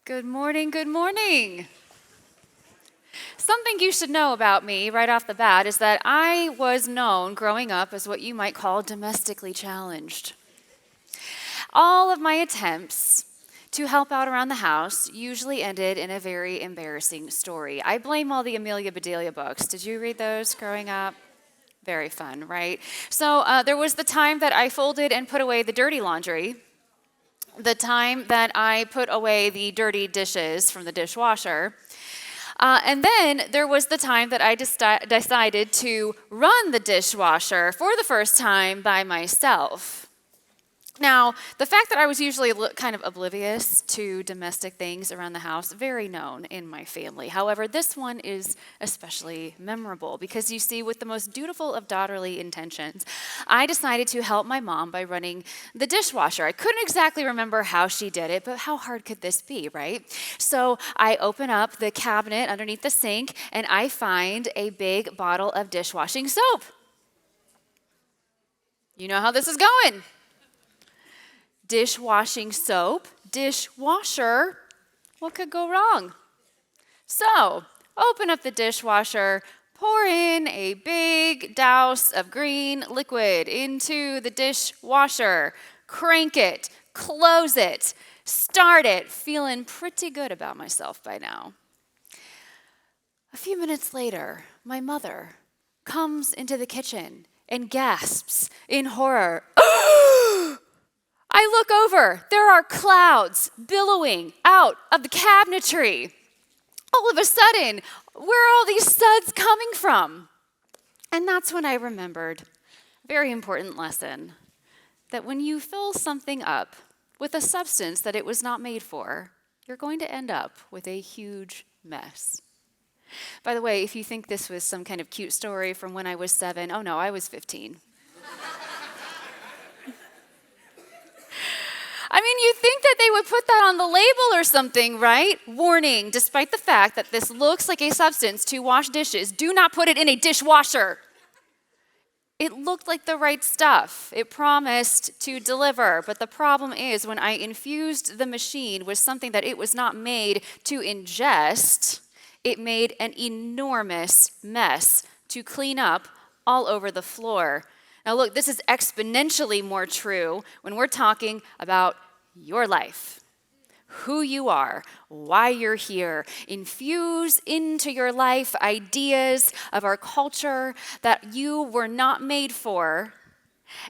Good morning, good morning. Something you should know about me right off the bat is that I was known growing up as what you might call domestically challenged. All of my attempts to help out around the house usually ended in a very embarrassing story. I blame all the Amelia Bedelia books. Did you read those growing up? Very fun, right? So there was the time that I folded and put away the dirty laundry, the time that I put away the dirty dishes from the dishwasher. And then there was the time that I decided to run the dishwasher for the first time by myself. Now, the fact that I was usually kind of oblivious to domestic things around the house, very known in my family. However, this one is especially memorable because you see, with the most dutiful of daughterly intentions, I decided to help my mom by running the dishwasher. I couldn't exactly remember how she did it, but how hard could this be, right? So I open up the cabinet underneath the sink and I find a big bottle of dishwashing soap. You know how this is going. Dishwashing soap, dishwasher, what could go wrong? So, open up the dishwasher, pour in a big douse of green liquid into the dishwasher, crank it, close it, start it, feeling pretty good about myself by now. A few minutes later, my mother comes into the kitchen and gasps in horror. I look over, there are clouds billowing out of the cabinetry. All of a sudden, where are all these suds coming from? And that's when I remembered a very important lesson, that when you fill something up with a substance that it was not made for, you're going to end up with a huge mess. By the way, if you think this was some kind of cute story from when I was 7, oh no, I was 15. I mean, you think that they would put that on the label or something, right? Warning, despite the fact that this looks like a substance to wash dishes, do not put it in a dishwasher. It looked like the right stuff. It promised to deliver. But the problem is, when I infused the machine with something that it was not made to ingest, it made an enormous mess to clean up all over the floor. Now look, this is exponentially more true when we're talking about your life, who you are, why you're here. Infuse into your life ideas of our culture that you were not made for,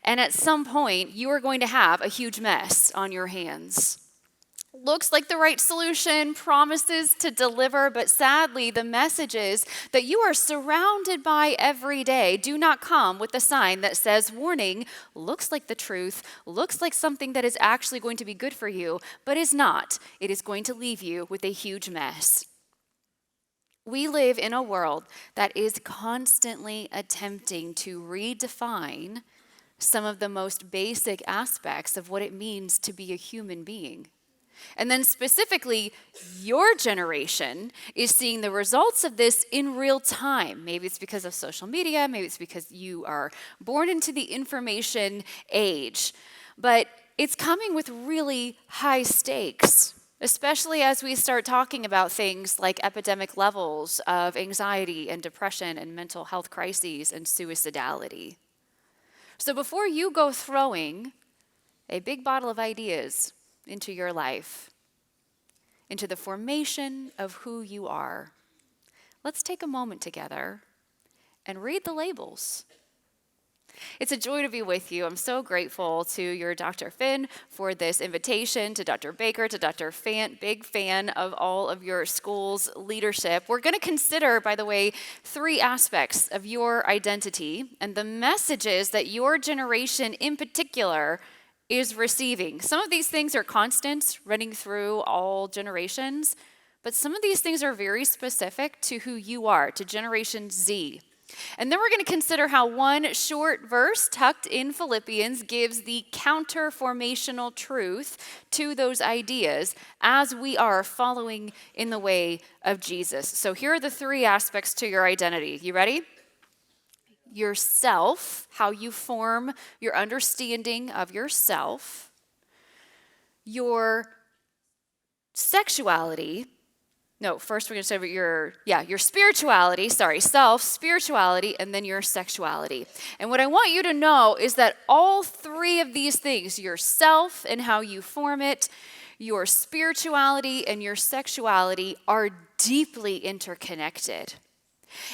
and at some point you are going to have a huge mess on your hands. Looks like the right solution, promises to deliver, but sadly, the messages that you are surrounded by every day do not come with a sign that says, warning, looks like the truth, looks like something that is actually going to be good for you, but is not. It is going to leave you with a huge mess. We live in a world that is constantly attempting to redefine some of the most basic aspects of what it means to be a human being. And then specifically, your generation is seeing the results of this in real time. Maybe it's because of social media, maybe it's because you are born into the information age. But it's coming with really high stakes, especially as we start talking about things like epidemic levels of anxiety and depression and mental health crises and suicidality. So before you go throwing a big bottle of ideas into your life, into the formation of who you are, let's take a moment together and read the labels. It's a joy to be with you. I'm so grateful to your Dr. Finn for this invitation, to Dr. Baker, to Dr. Fant, big fan of all of your school's leadership. We're going to consider, by the way, 3 aspects of your identity and the messages that your generation in particular is receiving. Some of these things are constants running through all generations, but some of these things are very specific to who you are, to Generation Z. And then we're going to consider how one short verse tucked in Philippians gives the counter-formational truth to those ideas as we are following in the way of Jesus. So here are the 3 aspects to your identity. You ready? Yourself, how you form your understanding of yourself, your Sexuality, no, first we're going to say about your spirituality, spirituality, and then your sexuality. And what I want you to know is that all three of these things, yourself and how you form it, your spirituality and your sexuality, are deeply interconnected.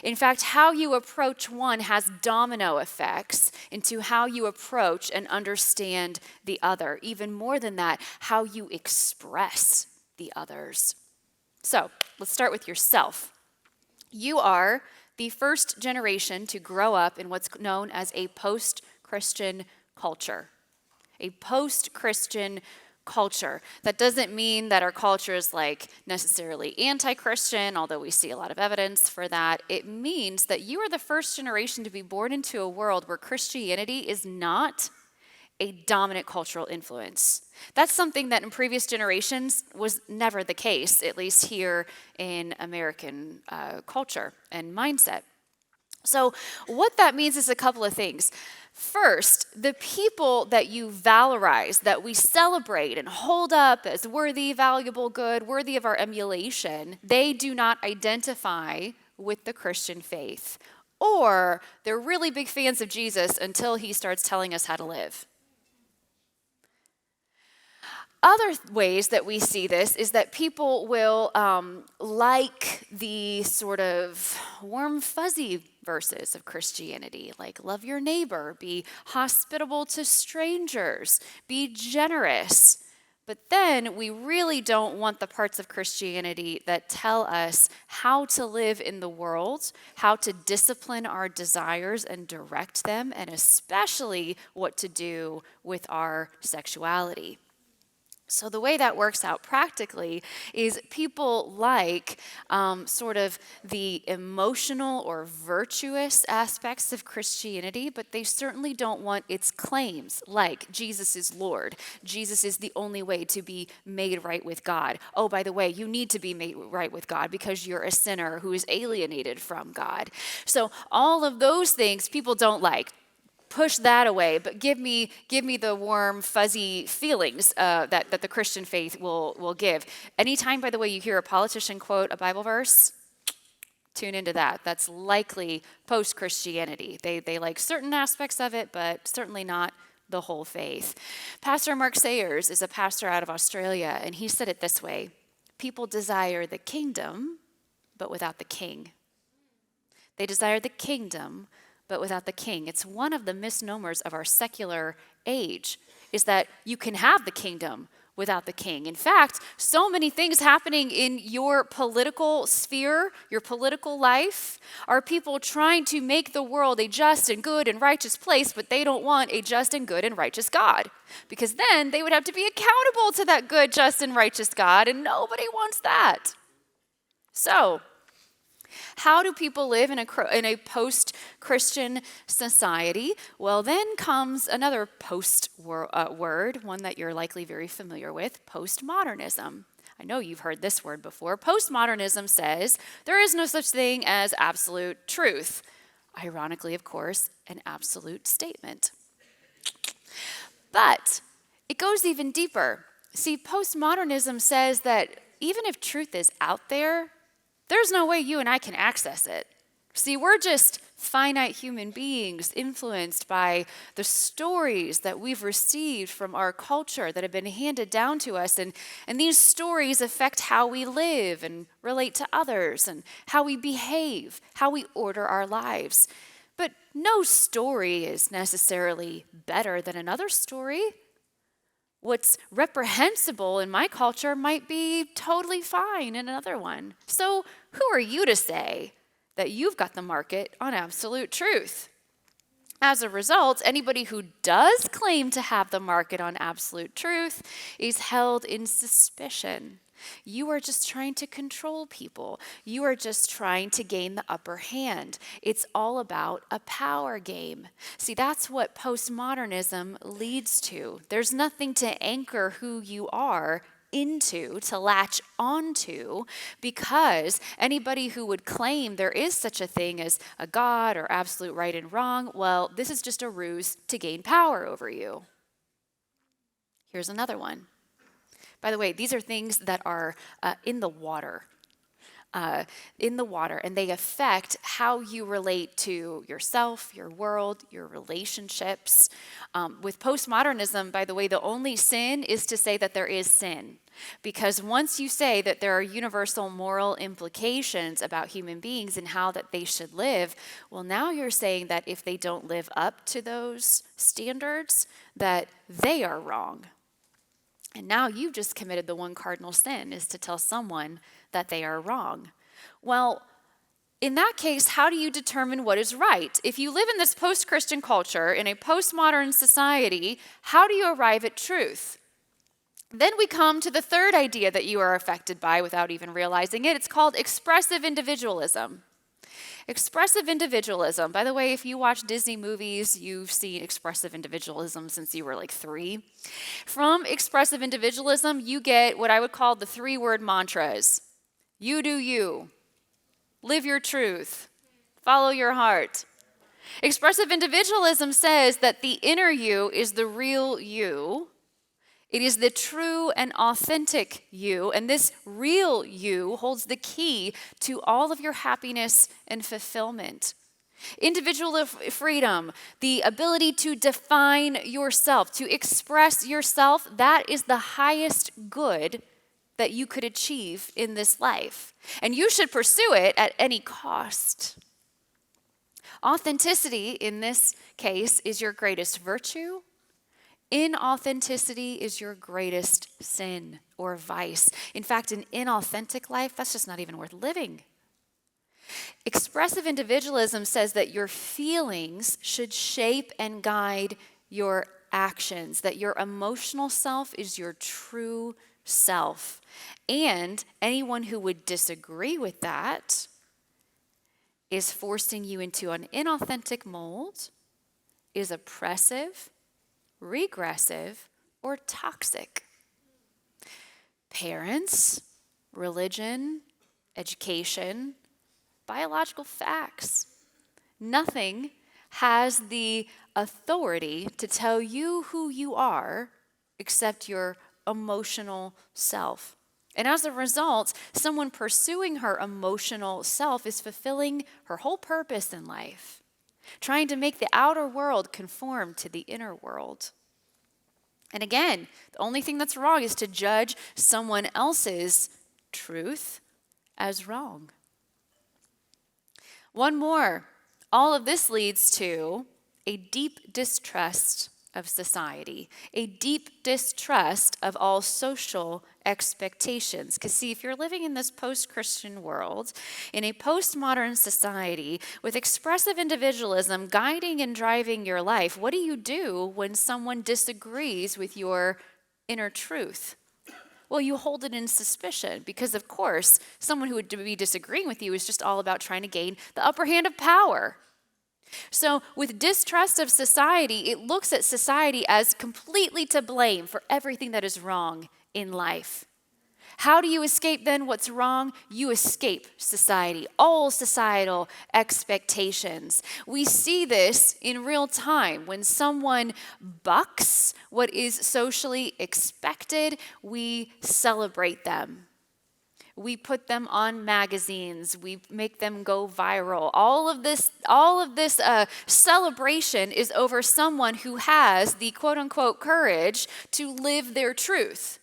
In fact, how you approach one has domino effects into how you approach and understand the other. Even more than that, how you express the others. So let's start with yourself. You are the first generation to grow up in what's known as a post-Christian culture. A post-Christian culture. That doesn't mean that our culture is like necessarily anti-Christian, although we see a lot of evidence for that. It means that you are the first generation to be born into a world where Christianity is not a dominant cultural influence. That's something that in previous generations was never the case, at least here in American culture and mindset. So what that means is a couple of things. First, the people that you valorize, that we celebrate and hold up as worthy, valuable, good, worthy of our emulation, they do not identify with the Christian faith. Or they're really big fans of Jesus until he starts telling us how to live. Other ways that we see this is that people will like the sort of warm, fuzzy verses of Christianity, like love your neighbor, be hospitable to strangers, be generous. But then we really don't want the parts of Christianity that tell us how to live in the world, how to discipline our desires and direct them, and especially what to do with our sexuality. So the way that works out practically is people like sort of the emotional or virtuous aspects of Christianity, but they certainly don't want its claims like Jesus is Lord. Jesus is the only way to be made right with God. Oh, by the way, you need to be made right with God because you're a sinner who is alienated from God. So all of those things people don't like. Push that away, but give me the warm, fuzzy feelings that the Christian faith will give. Anytime, by the way, you hear a politician quote a Bible verse, tune into that. That's likely post-Christianity. They like certain aspects of it, but certainly not the whole faith. Pastor Mark Sayers is a pastor out of Australia, and he said it this way: people desire the kingdom, but without the king. They desire the kingdom, but without the king. It's one of the misnomers of our secular age, is that you can have the kingdom without the king. In fact, so many things happening in your political sphere, your political life, are people trying to make the world a just and good and righteous place, but they don't want a just and good and righteous God, because then they would have to be accountable to that good, just, and righteous God, and nobody wants that. So, how do people live in a post-Christian society? Well, then comes another post-word, one that you're likely very familiar with, postmodernism. I know you've heard this word before. Postmodernism says there is no such thing as absolute truth. Ironically, of course, an absolute statement. But it goes even deeper. See, postmodernism says that even if truth is out there, there's no way you and I can access it. See, we're just finite human beings influenced by the stories that we've received from our culture that have been handed down to us. And these stories affect how we live and relate to others and how we behave, how we order our lives. But no story is necessarily better than another story. What's reprehensible in my culture might be totally fine in another one. So who are you to say that you've got the market on absolute truth? As a result, anybody who does claim to have the market on absolute truth is held in suspicion. You are just trying to control people. You are just trying to gain the upper hand. It's all about a power game. See, that's what postmodernism leads to. There's nothing to anchor who you are into, to latch onto, because anybody who would claim there is such a thing as a God or absolute right and wrong, well, this is just a ruse to gain power over you. Here's another one. By the way, these are things that are in the water. And they affect how you relate to yourself, your world, your relationships. With postmodernism, by the way, the only sin is to say that there is sin. Because once you say that there are universal moral implications about human beings and how that they should live, well, now you're saying that if they don't live up to those standards, that they are wrong. And now you've just committed the one cardinal sin, is to tell someone that they are wrong. Well, in that case, how do you determine what is right? If you live in this post-Christian culture, in a postmodern society, how do you arrive at truth? Then we come to the third idea that you are affected by without even realizing it. It's called expressive individualism. Expressive individualism. By the way, if you watch Disney movies, you've seen expressive individualism since you were like 3. From expressive individualism, you get what I would call the 3-word mantras. You do you. Live your truth. Follow your heart. Expressive individualism says that the inner you is the real you. It is the true and authentic you, and this real you holds the key to all of your happiness and fulfillment. Individual freedom, the ability to define yourself, to express yourself, that is the highest good that you could achieve in this life. And you should pursue it at any cost. Authenticity, in this case, is your greatest virtue. Inauthenticity is your greatest sin or vice. In fact, an inauthentic life, that's just not even worth living. Expressive individualism says that your feelings should shape and guide your actions, that your emotional self is your true self. And anyone who would disagree with that is forcing you into an inauthentic mold, is oppressive, regressive, or toxic. Parents, religion, education, biological facts. Nothing has the authority to tell you who you are except your emotional self. And as a result, someone pursuing her emotional self is fulfilling her whole purpose in life, trying to make the outer world conform to the inner world. And again, the only thing that's wrong is to judge someone else's truth as wrong. One more. All of this leads to a deep distrust of society, a deep distrust of all social expectations. Because see, if you're living in this post-Christian world, in a postmodern society, with expressive individualism guiding and driving your life, what do you do when someone disagrees with your inner truth? Well, you hold it in suspicion because, of course, someone who would be disagreeing with you is just all about trying to gain the upper hand of power. So with distrust of society, it looks at society as completely to blame for everything that is wrong in life. How do you escape then what's wrong? You escape society, all societal expectations. We see this in real time. When someone bucks what is socially expected, we celebrate them. We put them on magazines. We make them go viral. All of this celebration is over someone who has the quote-unquote courage to live their truth.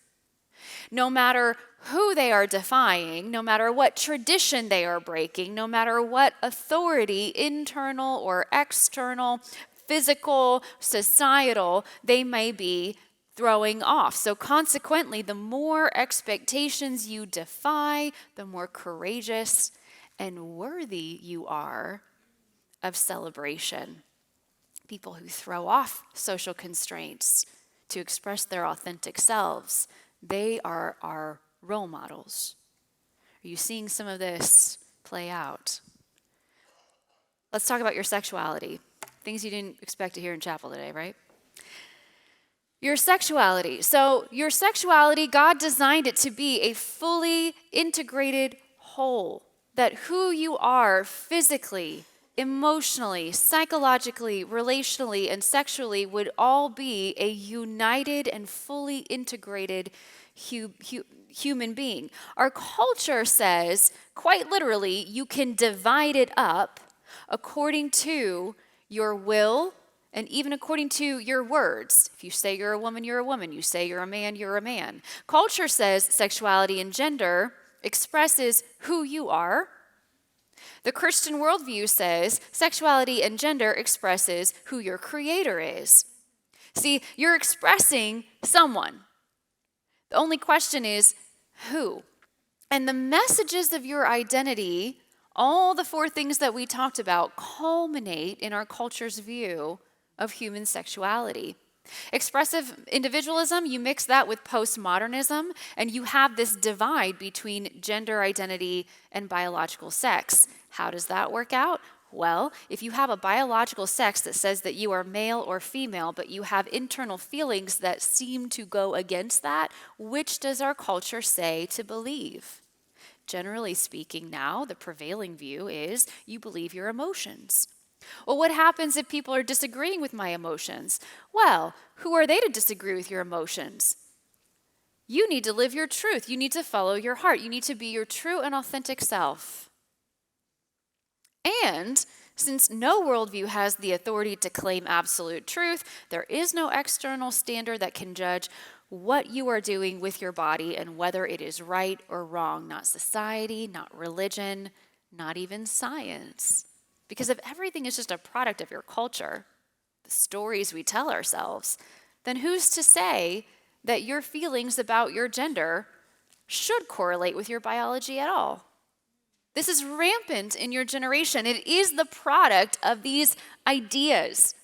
No matter who they are defying, no matter what tradition they are breaking, no matter what authority, internal or external, physical, societal, they may be throwing off. So consequently, the more expectations you defy, the more courageous and worthy you are of celebration. People who throw off social constraints to express their authentic selves, they are our role models. Are you seeing some of this play out? Let's talk about your sexuality. Things you didn't expect to hear in chapel today, right? Your sexuality. So your sexuality, God designed it to be a fully integrated whole. That who you are physically, emotionally, psychologically, relationally, and sexually would all be a united and fully integrated human being. Our culture says, quite literally, you can divide it up according to your will and even according to your words. If you say you're a woman, you're a woman. You say you're a man, you're a man. Culture says sexuality and gender expresses who you are. The Christian worldview says sexuality and gender expresses who your creator is. See, you're expressing someone. The only question is who? And the messages of your identity, all the four things that we talked about, culminate in our culture's view of human sexuality. Expressive individualism, you mix that with postmodernism, and you have this divide between gender identity and biological sex. How does that work out? Well, if you have a biological sex that says that you are male or female, but you have internal feelings that seem to go against that, which does our culture say to believe? Generally speaking now, the prevailing view is you believe your emotions. Well, what happens if people are disagreeing with my emotions? Well, who are they to disagree with your emotions? You need to live your truth. You need to follow your heart. You need to be your true and authentic self. And since no worldview has the authority to claim absolute truth, there is no external standard that can judge what you are doing with your body and whether it is right or wrong. Not society, not religion, not even science. Because if everything is just a product of your culture, the stories we tell ourselves, then who's to say that your feelings about your gender should correlate with your biology at all? This is rampant in your generation. It is the product of these ideas,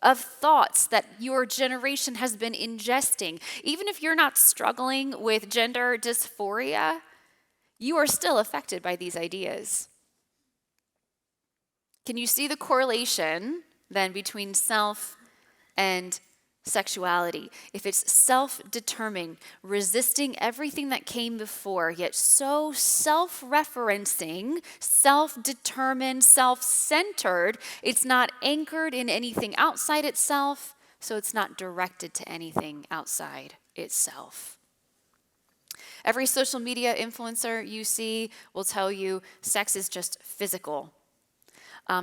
of thoughts that your generation has been ingesting. Even if you're not struggling with gender dysphoria, you are still affected by these ideas. Can you see the correlation then between self and sexuality? If it's self-determining, resisting everything that came before, yet so self-referencing, self-determined, self-centered, it's not anchored in anything outside itself, so it's not directed to anything outside itself. Every social media influencer you see will tell you sex is just physical.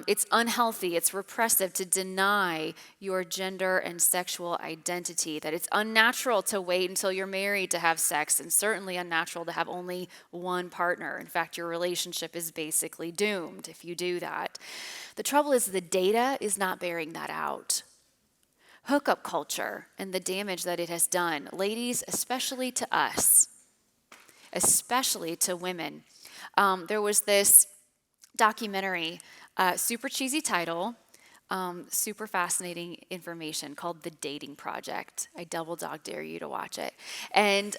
It's unhealthy, it's repressive to deny your gender and sexual identity, that it's unnatural to wait until you're married to have sex, and certainly unnatural to have only one partner. In fact, your relationship is basically doomed if you do that. The trouble is the data is not bearing that out. Hookup culture and the damage that it has done, ladies, especially to us, especially to women. There was this documentary, super cheesy title, super fascinating information, called The Dating Project. I double dog dare you to watch it. And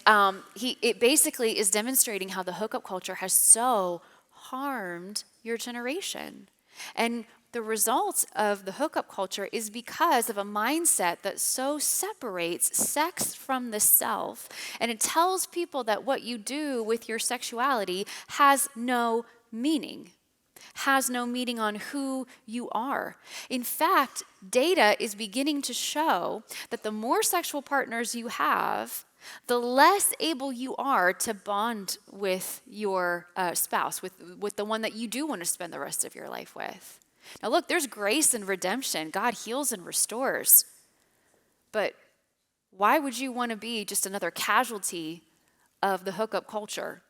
it basically is demonstrating how the hookup culture has so harmed your generation. And the results of the hookup culture is because of a mindset that so separates sex from the self, and it tells people that what you do with your sexuality has no meaning. Has no meaning on who you are. In fact, data is beginning to show that the more sexual partners you have, the less able you are to bond with your spouse, with the one that you do want to spend the rest of your life with. Now look, there's grace and redemption. God heals and restores. But why would you want to be just another casualty of the hookup culture?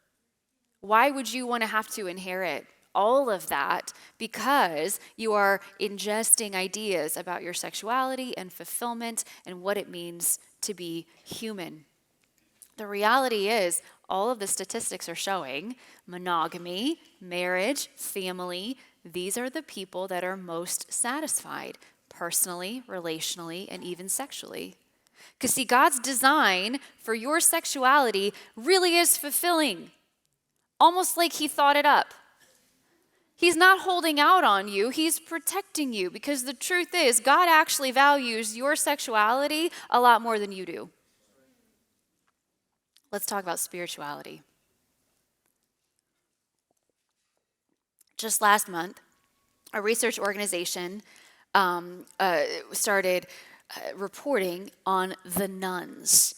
Why would you want to have to inherit all of that because you are ingesting ideas about your sexuality and fulfillment and what it means to be human? The reality is, all of the statistics are showing monogamy, marriage, family, these are the people that are most satisfied personally, relationally, and even sexually. Because see, God's design for your sexuality really is fulfilling, almost like He thought it up. He's not holding out on you, He's protecting you, because the truth is, God actually values your sexuality a lot more than you do. Let's talk about spirituality. Just last month, a research organization started reporting on the nuns.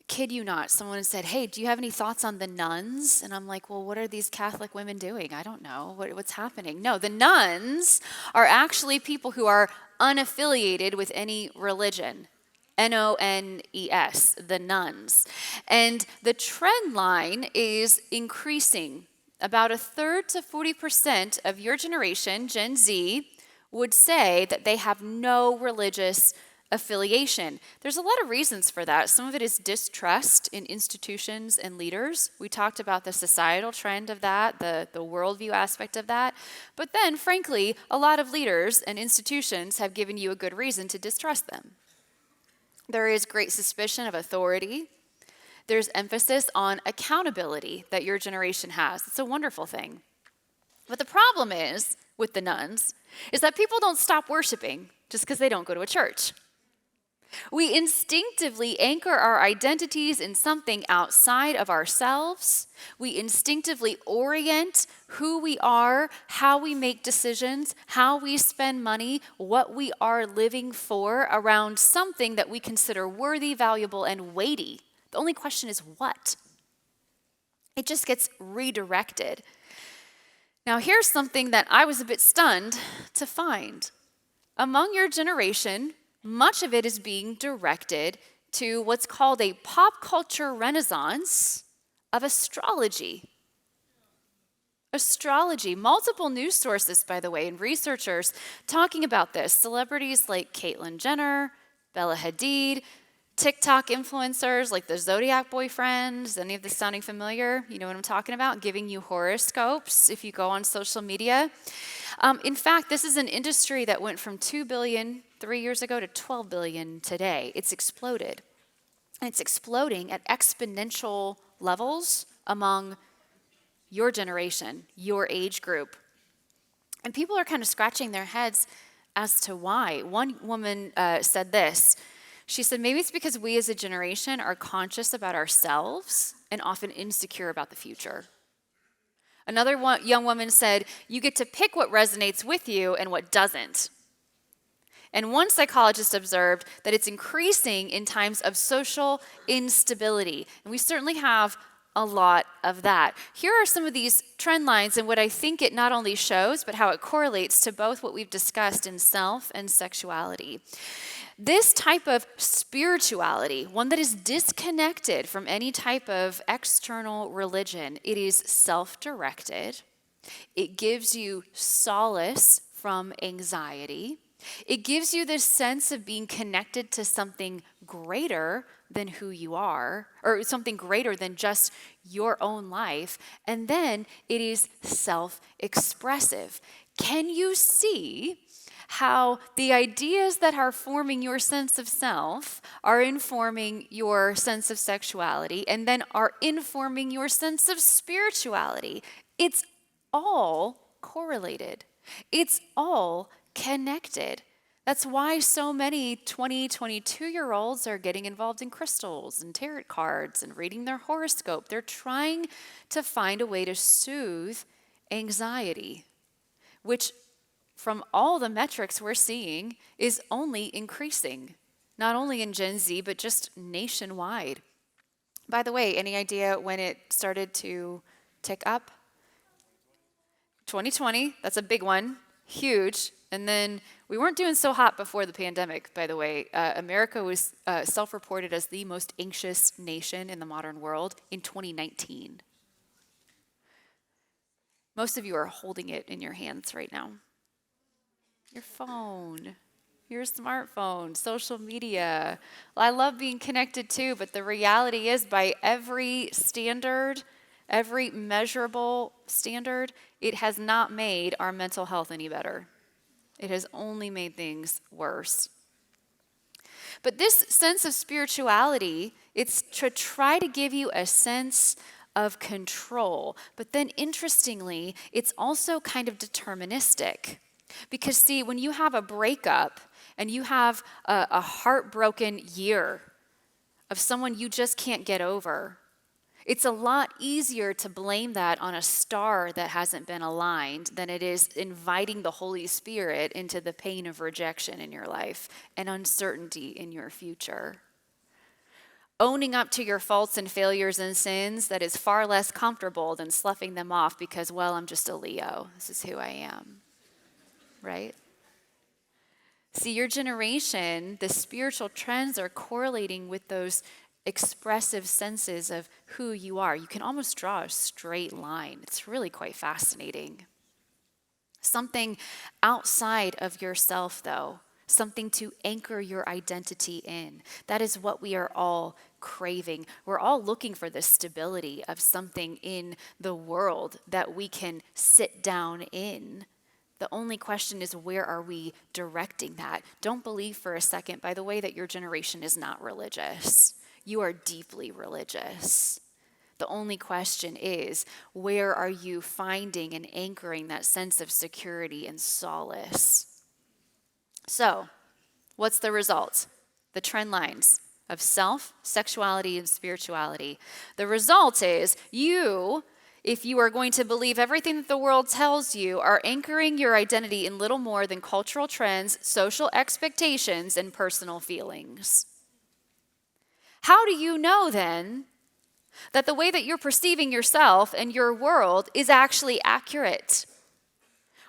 Kid you not, someone said, hey, do you have any thoughts on the nuns? And I'm like, well, what are these Catholic women doing? I don't know. What's happening? No, the nuns are actually people who are unaffiliated with any religion. N-O-N-E-S, the nuns. And the trend line is increasing. About 1/3 to 40% of your generation, Gen Z, would say that they have no religious affiliation. There's a lot of reasons for that. Some of it is distrust in institutions and leaders. We talked about the societal trend of that, the worldview aspect of that. But then, frankly, a lot of leaders and institutions have given you a good reason to distrust them. There is great suspicion of authority. There's emphasis on accountability that your generation has. It's a wonderful thing. But the problem is, with the nuns, is that people don't stop worshiping just because they don't go to a church. We instinctively anchor our identities in something outside of ourselves. We instinctively orient who we are, how we make decisions, how we spend money, what we are living for around something that we consider worthy, valuable, and weighty. The only question is what? It just gets redirected. Now, here's something that I was a bit stunned to find. Among your generation, much of it is being directed to what's called a pop culture renaissance of astrology. Astrology. Multiple news sources, by the way, and researchers talking about this. Celebrities like Caitlyn Jenner, Bella Hadid, TikTok influencers like the Zodiac boyfriends. Any of this sounding familiar? You know what I'm talking about? Giving you horoscopes if you go on social media. In fact, this is an industry that went from $2 billion 3 years ago to $12 billion today. It's exploded. And it's exploding at exponential levels among your generation, your age group. And people are kind of scratching their heads as to why. One woman said this. She said, maybe it's because we as a generation are conscious about ourselves and often insecure about the future. Another young woman said, you get to pick what resonates with you and what doesn't. And one psychologist observed that it's increasing in times of social instability. And we certainly have a lot of that. Here are some of these trend lines and what I think it not only shows, but how it correlates to both what we've discussed in self and sexuality. This type of spirituality, one that is disconnected from any type of external religion, it is self-directed. It gives you solace from anxiety. It gives you this sense of being connected to something greater than who you are, or something greater than just your own life. And then it is self-expressive. Can you see how the ideas that are forming your sense of self are informing your sense of sexuality and then are informing your sense of spirituality? It's all correlated. It's all connected. That's why so many 20, 22-year-olds are getting involved in crystals and tarot cards and reading their horoscope. They're trying to find a way to soothe anxiety, which from all the metrics we're seeing is only increasing, not only in Gen Z, but just nationwide. By the way, any idea when it started to tick up? 2020, that's a big one, huge. And then we weren't doing so hot before the pandemic, by the way. America was self-reported as the most anxious nation in the modern world in 2019. Most of you are holding it in your hands right now. Your phone, your smartphone, social media. Well, I love being connected too, but the reality is by every standard, every measurable standard, it has not made our mental health any better. It has only made things worse. But this sense of spirituality, it's to try to give you a sense of control. But then interestingly, it's also kind of deterministic. Because see, when you have a breakup and you have a heartbroken year of someone you just can't get over, It's a lot easier to blame that on a star that hasn't been aligned than it is inviting the Holy Spirit into the pain of rejection in your life and uncertainty in your future. Owning up to your faults and failures and sins, that is far less comfortable than sloughing them off because, well, I'm just a Leo. This is who I am, right? See, your generation, the spiritual trends are correlating with those expressive senses of who you are. You can almost draw a straight line. It's really quite fascinating. Something outside of yourself, though, something to anchor your identity in. That is what we are all craving. We're all looking for the stability of something in the world that we can sit down in. The only question is, where are we directing that? Don't believe for a second, by the way, that your generation is not religious. You are deeply religious. The only question is, where are you finding and anchoring that sense of security and solace? So, what's the result? The trend lines of self, sexuality, and spirituality. The result is you, if you are going to believe everything that the world tells you, are anchoring your identity in little more than cultural trends, social expectations, and personal feelings. How do you know then that the way that you're perceiving yourself and your world is actually accurate?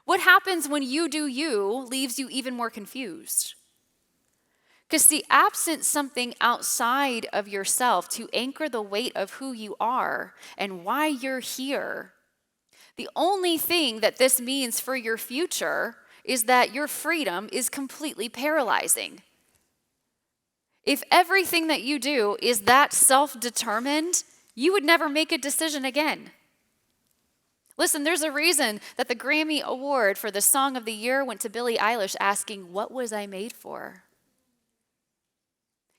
What happens when you do you leaves you even more confused? Because the absent something outside of yourself to anchor the weight of who you are and why you're here, the only thing that this means for your future is that your freedom is completely paralyzing. If everything that you do is that self-determined, you would never make a decision again. Listen, there's a reason that the Grammy Award for the Song of the Year went to Billie Eilish asking, "What was I made for?"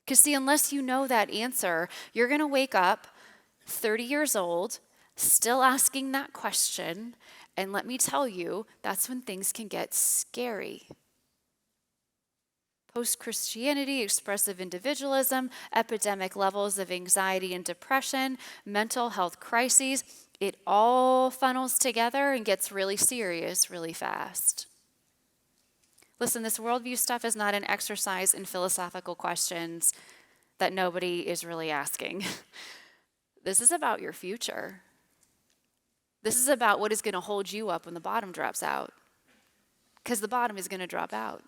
Because see, unless you know that answer, you're going to wake up 30 years old, still asking that question, and let me tell you, that's when things can get scary. Post-Christianity, expressive individualism, epidemic levels of anxiety and depression, mental health crises, it all funnels together and gets really serious really fast. Listen, this worldview stuff is not an exercise in philosophical questions that nobody is really asking. This is about your future. This is about what is going to hold you up when the bottom drops out. Because the bottom is going to drop out.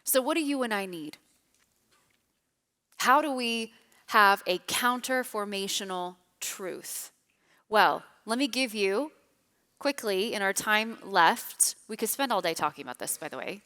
So what do you and I need? How do we have a counterformational truth? Well, let me give you, quickly, in our time left, we could spend all day talking about this, by the way,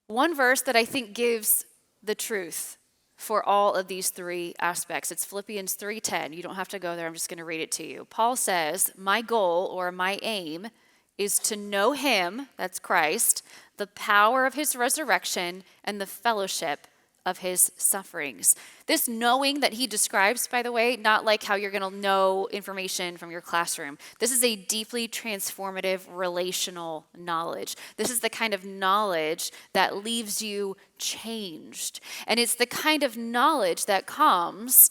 one verse that I think gives the truth for all of these three aspects. It's Philippians 3:10. You don't have to go there. I'm just going to read it to you. Paul says, my goal or my aim is to know him, that's Christ, the power of his resurrection and the fellowship of his sufferings. This knowing that he describes, by the way, not like how you're going to know information from your classroom. This is a deeply transformative relational knowledge. This is the kind of knowledge that leaves you changed. And it's the kind of knowledge that comes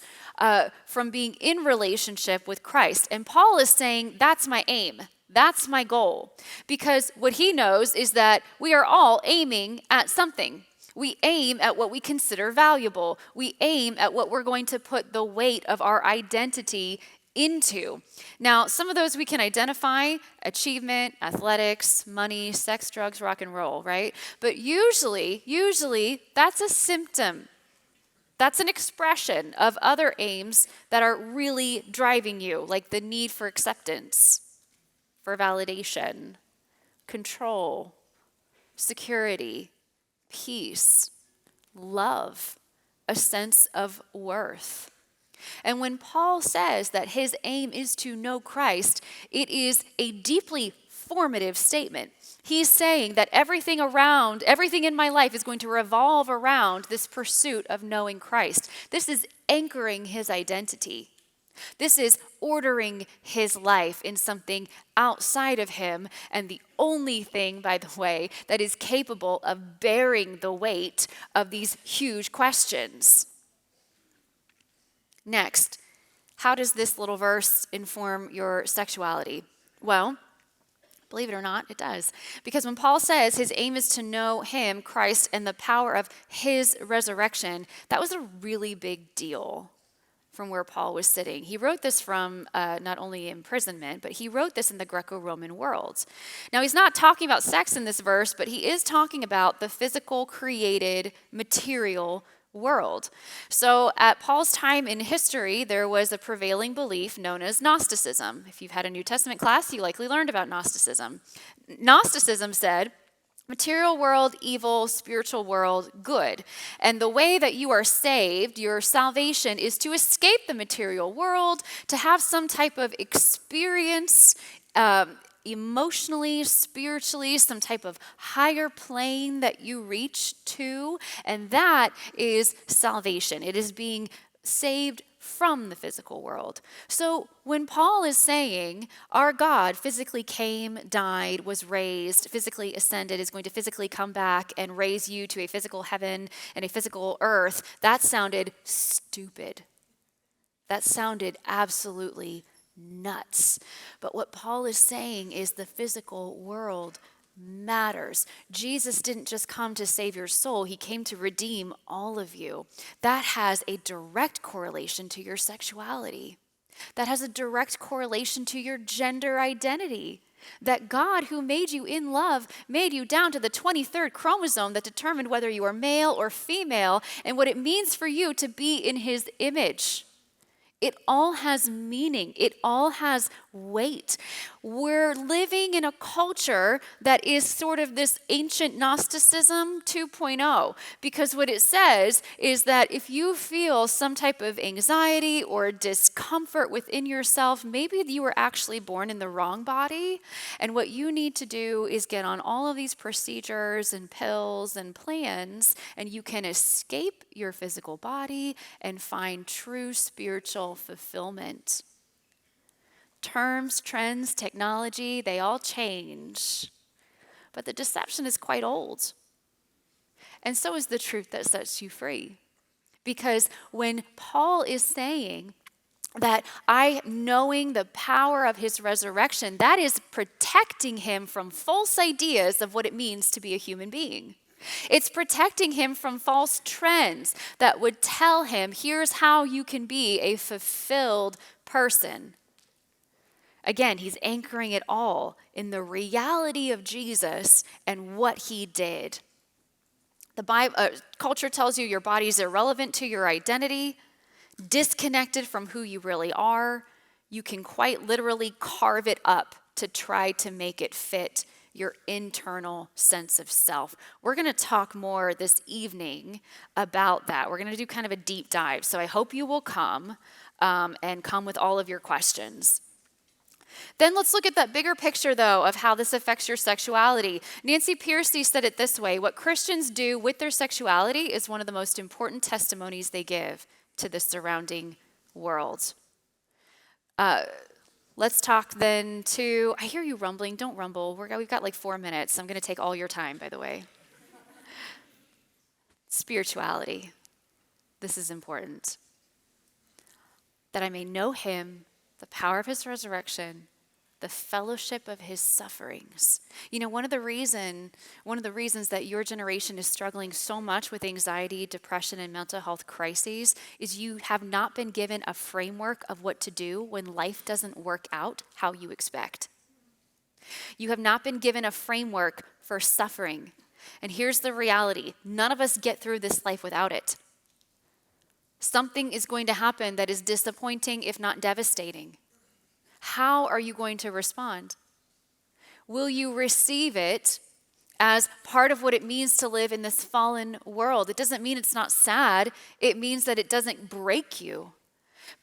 from being in relationship with Christ. And Paul is saying, that's my aim. That's my goal. Because what he knows is that we are all aiming at something. We aim at what we consider valuable. We aim at what we're going to put the weight of our identity into. Now, some of those we can identify: achievement, athletics, money, sex, drugs, rock and roll, right? But usually that's a symptom. That's an expression of other aims that are really driving you, like the need for acceptance, for validation, control, security, peace, love, a sense of worth. And when Paul says that his aim is to know Christ, it is a deeply formative statement. He's saying that everything in my life is going to revolve around this pursuit of knowing Christ. This is anchoring his identity. This is ordering his life in something outside of him, and the only thing, by the way, that is capable of bearing the weight of these huge questions. Next, How does this little verse inform your sexuality? Well, believe it or not, it does. Because when Paul says his aim is to know him, Christ, and the power of his resurrection, that was a really big deal from where Paul was sitting. He wrote this from not only imprisonment, but he wrote this in the Greco-Roman world. Now, he's not talking about sex in this verse, but he is talking about the physical, created, material world. So at Paul's time in history, there was a prevailing belief known as Gnosticism. If you've had a New Testament class, you likely learned about Gnosticism. Gnosticism said, material world, evil, spiritual world, good. And the way that you are saved, your salvation, is to escape the material world, to have some type of experience, emotionally, spiritually, some type of higher plane that you reach to, and that is salvation. It is being saved from the physical world. So when Paul is saying our God physically came, died, was raised, physically ascended, is going to physically come back and raise you to a physical heaven and a physical earth, that sounded stupid. That sounded absolutely nuts. But what Paul is saying is the physical world matters. Jesus didn't just come to save your soul, he came to redeem all of you. That has a direct correlation to your sexuality. That has a direct correlation to your gender identity. That God, who made you in love, made you down to the 23rd chromosome that determined whether you are male or female and what it means for you to be in his image. It all has meaning. It all has weight. We're living in a culture that is sort of this ancient Gnosticism 2.0, because what it says is that if you feel some type of anxiety or discomfort within yourself, maybe you were actually born in the wrong body, and what you need to do is get on all of these procedures and pills and plans, and you can escape your physical body and find true spiritual fulfillment. Terms, trends, technology, they all change. But the deception is quite old. And so is the truth that sets you free. Because when Paul is saying that knowing the power of his resurrection, that is protecting him from false ideas of what it means to be a human being. It's protecting him from false trends that would tell him, here's how you can be a fulfilled person. Again, he's anchoring it all in the reality of Jesus and what he did. The Bible, culture tells you your body is irrelevant to your identity, disconnected from who you really are. You can quite literally carve it up to try to make it fit your internal sense of self. We're going to talk more this evening about that. We're going to do kind of a deep dive. So I hope you will come and come with all of your questions. Then let's look at that bigger picture, though, of how this affects your sexuality. Nancy Pearcey said it this way: what Christians do with their sexuality is one of the most important testimonies they give to the surrounding world. Let's talk then to, I hear you rumbling, don't rumble. We've got like 4 minutes. I'm going to take all your time, by the way. Spirituality. This is important. That I may know him, the power of his resurrection, the fellowship of his sufferings. You know, one of the reasons that your generation is struggling so much with anxiety, depression, and mental health crises is you have not been given a framework of what to do when life doesn't work out how you expect. You have not been given a framework for suffering. And here's the reality: none of us get through this life without it. Something is going to happen that is disappointing, if not devastating. How are you going to respond? Will you receive it as part of what it means to live in this fallen world? It doesn't mean it's not sad. It means that it doesn't break you.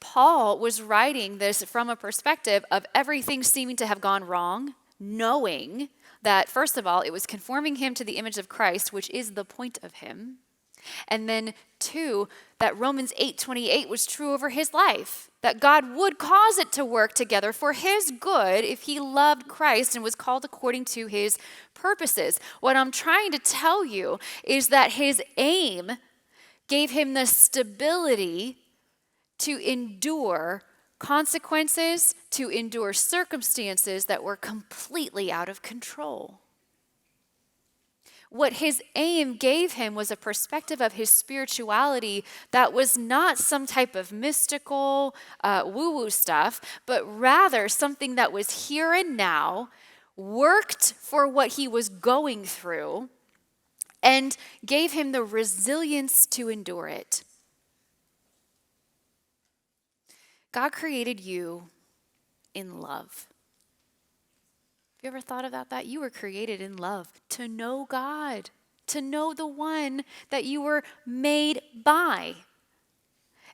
Paul was writing this from a perspective of everything seeming to have gone wrong, knowing that, first of all, it was conforming him to the image of Christ, which is the point of him. And then 2, that Romans 8:28 was true over his life, that God would cause it to work together for his good if he loved Christ and was called according to his purposes. What I'm trying to tell you is that his aim gave him the stability to endure consequences to endure circumstances that were completely out of control. What his aim gave him was a perspective of his spirituality that was not some type of mystical woo-woo stuff, but rather something that was here and now, worked for what he was going through, and gave him the resilience to endure it. God created you in love. Have you ever thought about that? You were created in love to know God, to know the one that you were made by.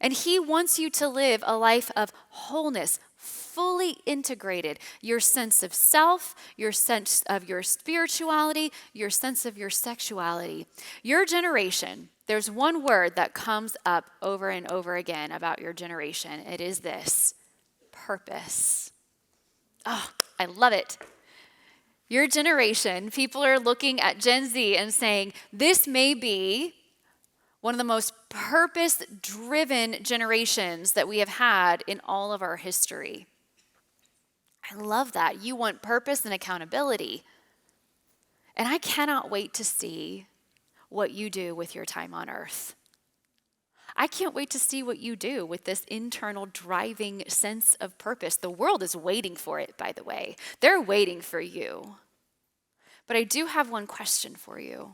And he wants you to live a life of wholeness, fully integrated. Your sense of self, your sense of your spirituality, your sense of your sexuality. Your generation, there's one word that comes up over and over again about your generation. It is this: purpose. Oh, I love it. Your generation, people are looking at Gen Z and saying, this may be one of the most purpose-driven generations that we have had in all of our history. I love that. You want purpose and accountability. And I cannot wait to see what you do with your time on earth. I can't wait to see what you do with this internal driving sense of purpose. The world is waiting for it, by the way. They're waiting for you. But I do have one question for you.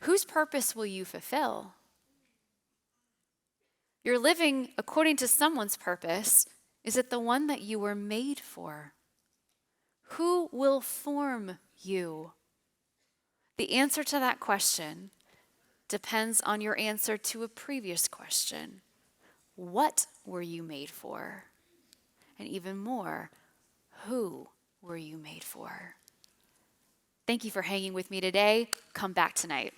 Whose purpose will you fulfill? You're living according to someone's purpose. Is it the one that you were made for? Who will form you? The answer to that question depends on your answer to a previous question. What were you made for? And even more, who were you made for? Thank you for hanging with me today. Come back tonight.